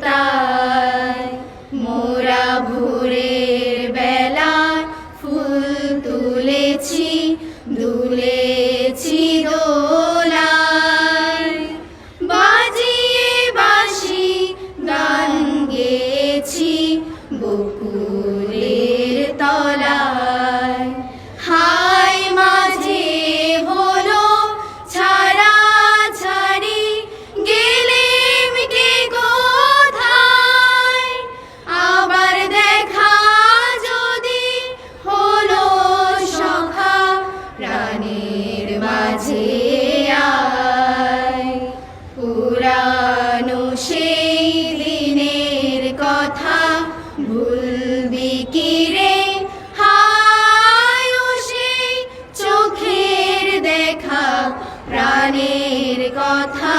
তাই মোরা ভোরের বেলা ফুল তুলেছি দুলেছি দোলায় বাজিয়ে বাঁশি গান গেয়েছি বকুলের তলায় হায় মাঝে হলো ছাড়া ছাড়ি গেলেম কে কোথায় আবার দেখা যদি হলো সখা প্রাণের মাঝে আয় পুরানো সেই দিনের কথা ভুলবি কি রে হায় ও সেই চোখের দেখা প্রাণের কথা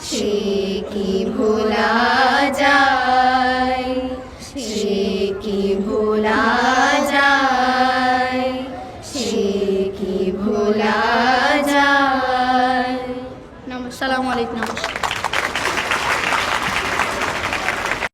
সে কি ভোলা যায় সে কি ভোলা যায় সে কি ভোলা যায়। আসসালামু আলাইকুম।